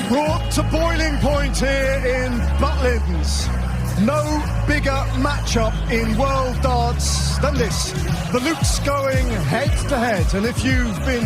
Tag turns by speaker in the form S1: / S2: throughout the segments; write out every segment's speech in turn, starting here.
S1: Brought to boiling point here in Butlins. No bigger matchup in world darts than this. The Lukes going head to head, and if you've been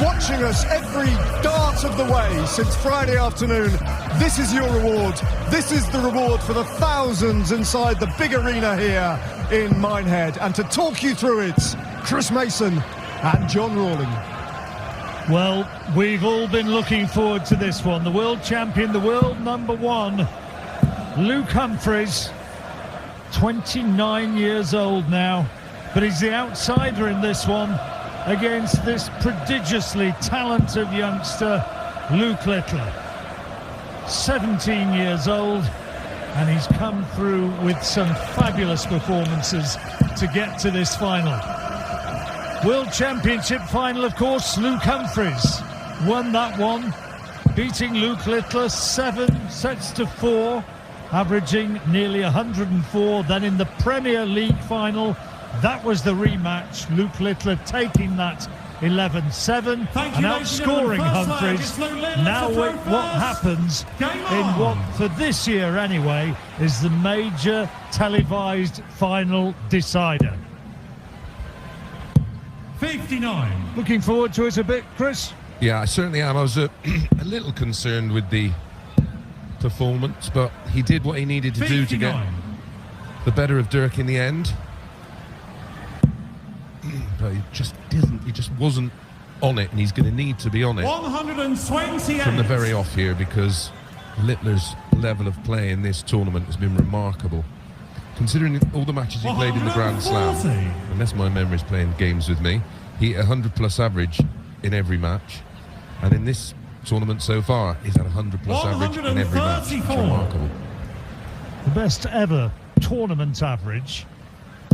S1: watching us every dart of the way since Friday afternoon, this is your reward. This is the reward for the thousands inside the big arena here in Minehead. And to talk you through it, Chris Mason and John Rawling.
S2: Well, we've all been looking forward to this one. The world champion, the world number one, Luke Humphries, 29 years old now, but he's the outsider in this one against this prodigiously talented youngster, Luke Littler. 17 years old, and he's come through with some fabulous performances to get to this final. World Championship final, of course. Luke Humphries won that one, beating Luke Littler 7-4, averaging nearly 104. Then in the Premier League final, that was the rematch. Luke Littler taking that 11-7 and outscoring Humphries. Now what happens in what, for this year anyway, is the major televised final decider.
S3: 59.
S2: Looking forward to it a bit, Chris?
S4: Yeah, I certainly am. I was a little concerned with the performance, but he did what he needed to
S3: 59.
S4: do to get the better of Dirk in the end. But he just didn't. He just wasn't on it, and he's going to need to be on it
S3: 128
S4: from the very off here, because Littler's level of play in this tournament has been remarkable. Considering all the matches he played in the Grand Slam, unless my memory's playing games with me, he hit 100+ average in every match, and in this tournament so far, he's had 100+ average in every match. It's remarkable.
S2: The best ever tournament average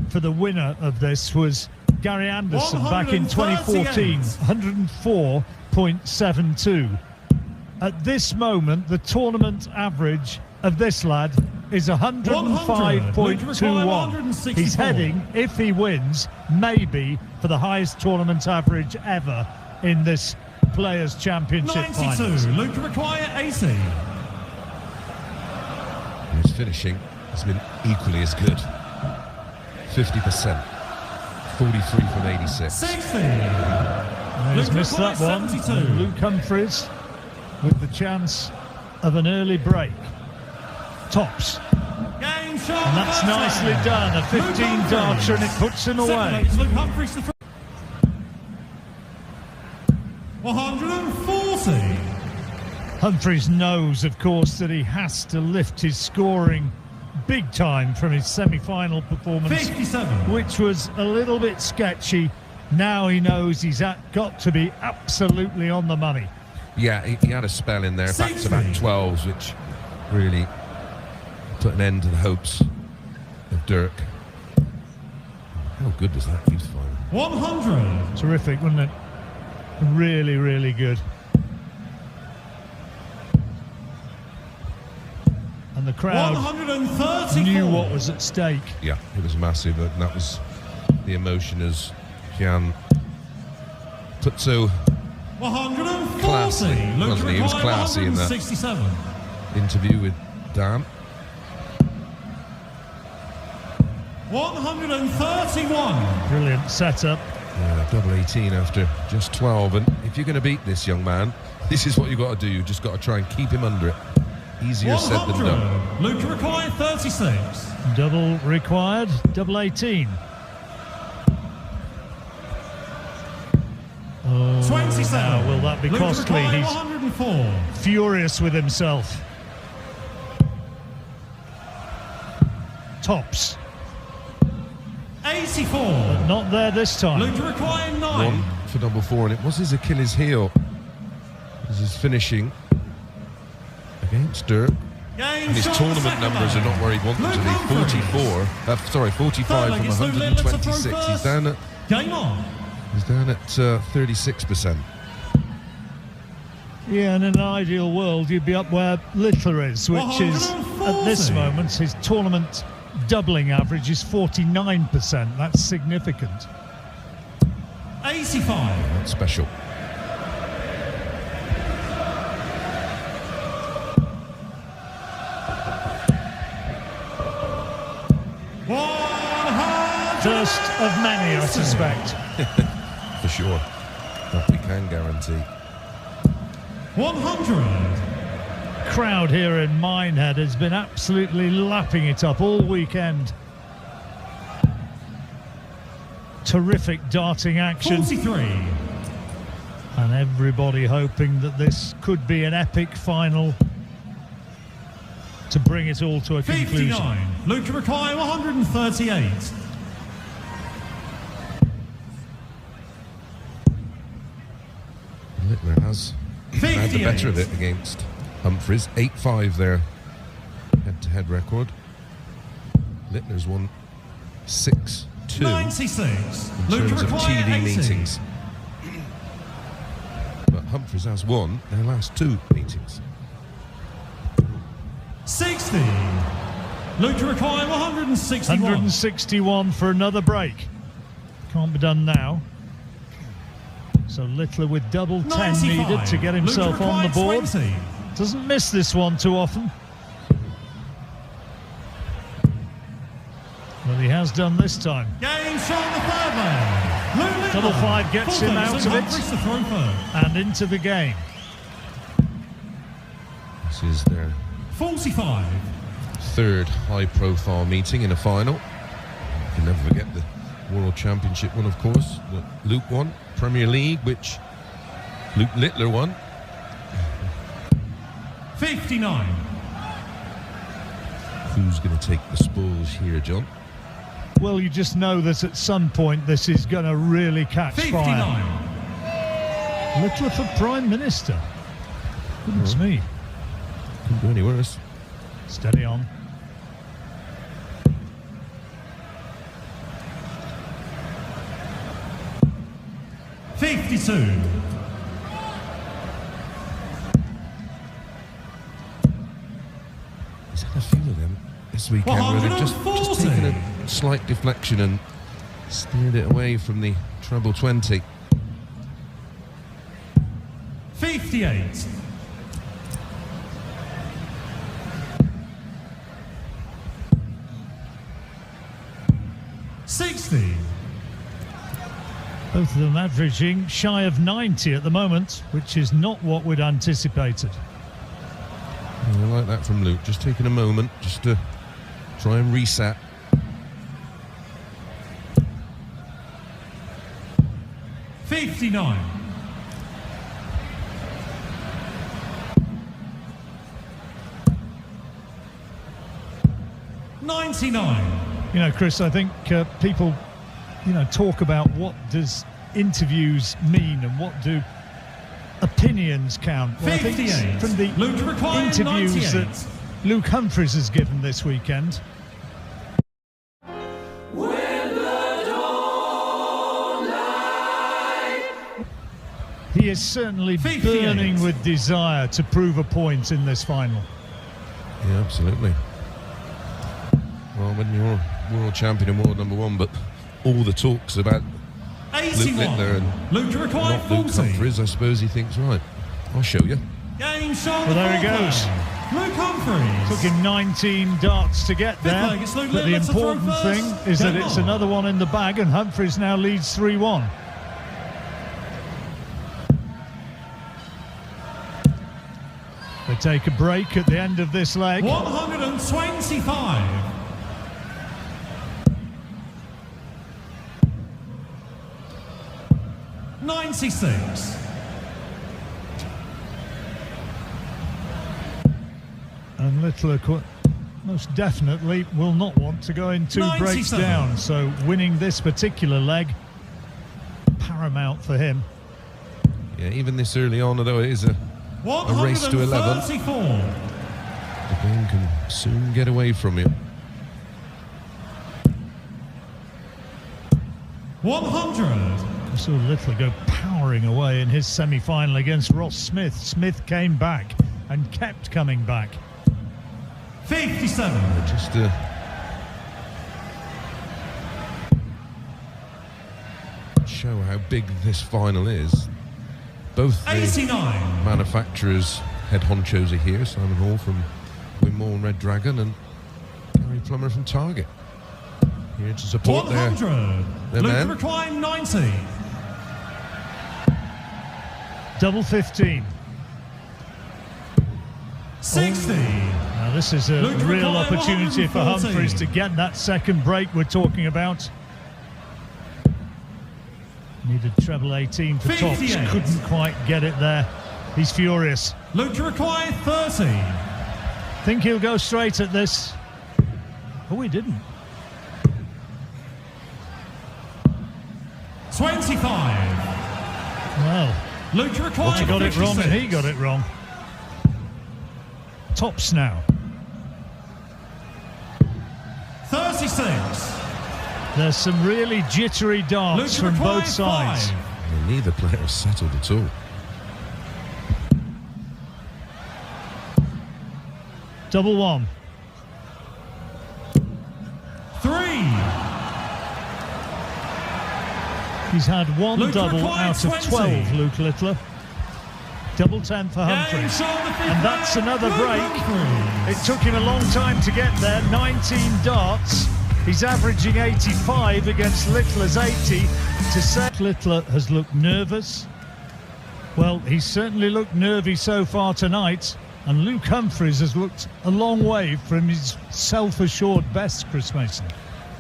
S2: for the winner of this was Gary Anderson back in 2014, 104.72. At this moment, the tournament average of this lad is 105.21. He's heading, if he wins, maybe for the highest tournament average ever in this Players' Championship
S3: 92.
S2: finals.
S3: Luke require 80.
S4: His finishing has been equally as good. 50%. 43 from 86.
S3: 60.
S2: He's missed that one.
S3: 72.
S2: Luke Humphries with the chance of an early break. Tops.
S3: Game shot.
S2: And that's nicely done. A 15-darter, and it puts him away.
S3: Luke Humphries to 140.
S2: Humphries knows, of course, that he has to lift his scoring big time from his semi-final performance,
S3: 57.
S2: which was a little bit sketchy. Now he knows he's got to be absolutely on the money.
S4: Yeah, he had a spell in there, back-to-back 12s, which really put an end to the hopes of Dirk. How good was that youth final?
S3: 100.
S2: Terrific, wasn't it? Really, really good. And the crowd knew what was at stake.
S4: Yeah, it was massive, and that was the emotion as Jan put so
S3: 140.
S4: classy, wasn't he? He was classy in that interview with Dan.
S3: 131.
S2: Brilliant setup.
S4: Yeah, double 18 after just 12, and if you're going to beat this young man, this is what you've got to do. You've just got to try and keep him under it. Easier said than done.
S3: Luke required 36.
S2: Double required, double 18. Oh,
S3: 27.
S2: now will that be
S3: Luke
S2: costly?
S3: required
S2: He's
S3: 104.
S2: furious with himself. Tops.
S3: 84.
S2: But not there this time.
S3: Luke required 9.
S4: One for double 4, and it was his Achilles heel. This is finishing against Dirk.
S3: Game
S4: And his
S3: shot,
S4: tournament
S3: second
S4: numbers
S3: man.
S4: are not where he wanted to be.
S3: Humphries.
S4: 45
S3: Third leg
S4: from
S3: is Luke Littler to
S4: 126.
S3: throw
S4: He's
S3: first.
S4: down at
S3: Game on.
S4: 36%.
S2: Yeah, in an ideal world, you'd be up where Littler is, which is, at this
S3: 140.
S2: moment, his tournament doubling average is 49%. That's significant.
S3: 85.
S4: That's special.
S2: First of many, I suspect.
S4: For sure. That we can guarantee.
S3: 100.
S2: Crowd here in Minehead has been absolutely lapping it up all weekend. Terrific darting action.
S3: 43.
S2: And everybody hoping that this could be an epic final to bring it all to a conclusion.
S3: 59. Luke Mackay, 138.
S4: Littler has had the better of it against Humphries. 8-5 there, head-to-head record. Littler's won 6-2
S3: 96.
S4: in
S3: Luke
S4: terms of
S3: Mackay,
S4: TD
S3: 80.
S4: meetings. But Humphries has won their last 2 meetings.
S3: 60. Luke Mackay, 161.
S2: 161 for another break. Can't be done now. So Littler with double 10
S3: 95.
S2: needed to get himself
S3: Luke
S2: on the
S3: Mackay,
S2: board.
S3: 20.
S2: Doesn't miss this one too often. Well, he has done this time.
S3: Game shot on the third leg. Luke Littler.
S2: Double 5 gets him out of
S3: Humphries to throw third.
S2: and into the game.
S4: This is their
S3: 45.
S4: 3rd high-profile meeting in a final. You can never forget the World Championship one, of course, that Luke won. Premier League, which Luke Littler won.
S3: 59.
S4: Who's going to take the spoils here, John?
S2: Well, you just know that at some point this is going to really catch
S3: 59.
S2: fire. Littler for Prime Minister. Goodness me.
S4: Couldn't do any worse.
S2: Steady on.
S3: $52.
S4: He's had a few of them this weekend where they've just taken a slight deflection and steered it away from the treble 20.
S3: 58. $60.
S2: Both of them averaging shy of 90 at the moment, which is not what we'd anticipated.
S4: I like that from Luke, just taking a moment just to try and reset.
S3: $59. $99.
S2: You know, Chris, I think people, talk about what does interviews mean and what do opinions count. Well, I think
S3: 58.
S2: from the
S3: Luke Mackay,
S2: interviews
S3: 98.
S2: that Luke Humphries has given this weekend, he is certainly
S3: 58.
S2: burning with desire to prove a point in this final.
S4: Yeah, absolutely. Well, when you're world champion and world number 1, but all the talks about
S3: 81.
S4: Luke Littler and
S3: Luke Mackay,
S4: not Luke
S3: 40.
S4: Humphries, I suppose he thinks, right, I'll show you.
S3: Game shot.
S2: Well, there he
S3: fourth
S2: goes.
S3: leg. Luke Humphries.
S2: Took him 19 darts to get there,
S3: leg, it's Luke
S2: but the
S3: Littler to throw
S2: important
S3: first.
S2: thing is that
S3: Game
S2: it's
S3: on.
S2: another one in the bag, and Humphries now leads 3-1. They take a break at the end of this leg.
S3: 125. $96.
S2: And Littler most definitely will not want to go in 2 breaks
S3: 97.
S2: down, so winning this particular leg, paramount for him.
S4: Yeah, even this early on, although it is a race to 11,
S3: 134.
S4: the game can soon get away from you.
S3: 100.
S2: I saw Littler go powering away in his semi-final against Ross Smith. Smith came back and kept coming back.
S3: 57.
S4: show how big this final is. Both the
S3: 89.
S4: manufacturers' head honchos are here. Simon Hall from Winmore and Red Dragon, and Gary Plummer from Target. Here to support
S3: 100.
S4: their
S3: Luke
S4: men.
S3: Recline 90.
S2: Double 15.
S3: 60.
S2: Now this is a
S3: Luke
S2: real
S3: Recline
S2: opportunity for
S3: 114.
S2: Humphries to get that second break we're talking about. Needed treble 18 for tops,
S3: 58.
S2: couldn't quite get it there. He's furious.
S3: Luke Recline 30.
S2: Think he'll go straight at this. Oh, he didn't.
S3: 25.
S2: Well,
S3: Luke Recline
S2: he got it wrong and
S3: 56.
S2: he got it wrong. Tops now.
S3: 36.
S2: There's some really jittery darts
S3: Luke
S2: from both
S3: Recline
S2: sides.
S3: 5.
S4: And neither player is settled at all.
S2: Double one.
S3: 3.
S2: He's had one
S3: Luke
S2: double
S3: Recline
S2: out of
S3: 20.
S2: 12, Luke Littler. Double 10 for Humphries. And that's another break. It took him a long time to get there. 19 darts. He's averaging 85 against Littler's 80. To say Littler has looked nervous. Well, he's certainly looked nervy so far tonight. And Luke Humphries has looked a long way from his self-assured best, Chris Mason.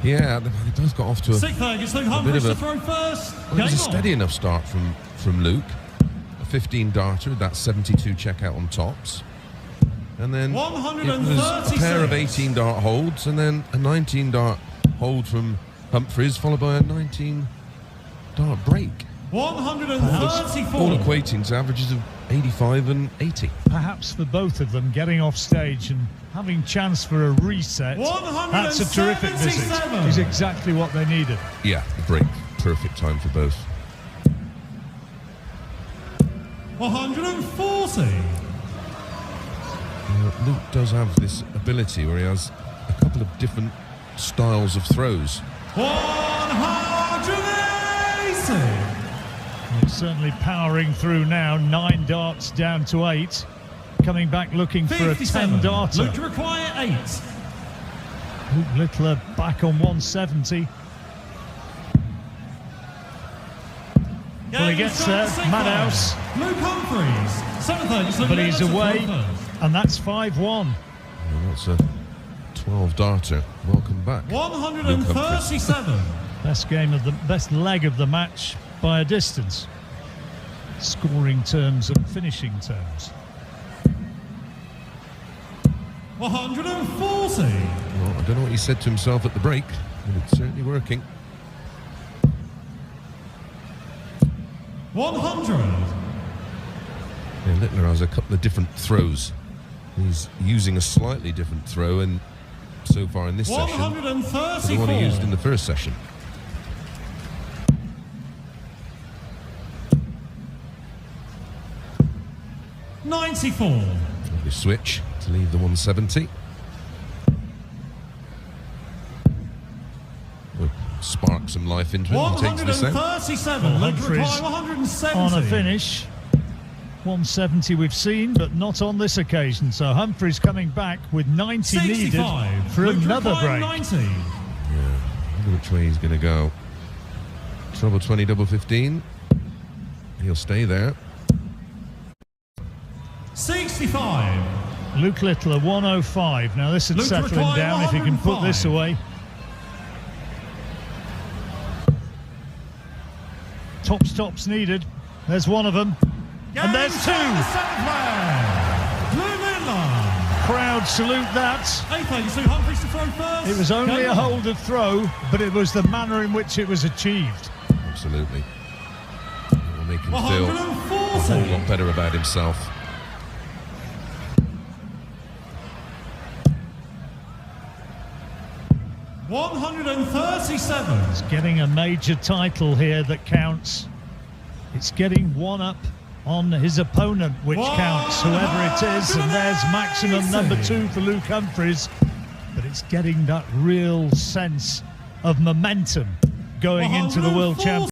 S4: Yeah, they both got off to a
S3: Sixth against Luke
S4: bit
S3: Humphries
S4: of
S3: to throw first.
S4: Well, it was a
S3: Game
S4: steady
S3: on.
S4: enough start from Luke. A 15 darter, that's 72 checkout on tops. And then it was a pair of 18 dart holds, and then a 19 dart hold from Humphries, followed by a 19 dart break.
S3: 134.
S4: All equating to averages of 85 and 80.
S2: Perhaps for both of them, getting off stage and having chance for a reset. That's a terrific visit.
S3: 177.
S2: Is exactly what they needed.
S4: Yeah, the break, perfect time for both.
S3: 140.
S4: Luke does have this ability where he has a couple of different styles of throws.
S3: 180.
S2: He's certainly powering through now. 9 darts down to 8. Coming back looking for a 10 darter.
S3: Luke require 8.
S2: Luke Littler back on 170. Well, he gets there, Madhouse.
S3: Luke Humphries, 7th,
S2: But he's away, and that's 5-1.
S4: Well, that's a 12 darter. Welcome back.
S3: 137.
S2: Best leg of the match by a distance. Scoring terms and finishing terms.
S3: 140.
S4: Well, I don't know what he said to himself at the break, but it's certainly working.
S3: 100.
S4: Yeah, Littler has a couple of different throws. He's using a slightly different throw and so far in this session to the one he used in the first session.
S3: $94.
S4: Lovely switch to leave the 170. We'll spark some life into it and takes this out.
S3: 137.
S2: Well,
S3: Luke
S2: Humphries
S3: require 170.
S2: on a finish. 170 we've seen, but not on this occasion. So Humphries coming back with 90 needed
S3: 65.
S2: for
S3: Luke
S2: another
S3: require
S2: break.
S3: 90.
S4: Yeah, I wonder which way he's going to go. Treble 20, double 15. He'll stay there.
S3: 65.
S2: Luke Littler 105. Now this would
S3: Luke
S2: settle him
S3: require
S2: down if he can put this
S3: 105.
S2: away. Tops needed. There's one of them. And there's two. Crowd salute that.
S3: 882 Humphries to throw first.
S2: It was only
S3: Game
S2: a
S3: on.
S2: hold of throw, but it was the manner in which it was achieved.
S4: Absolutely. It will make him feel a
S3: 140.
S4: whole lot better about himself.
S3: $137.
S2: It's getting a major title here that counts. It's getting one up on his opponent, which counts, whoever it is. And there's maximum number 2 for Luke Humphries. But it's getting that real sense of momentum going into the World Championship.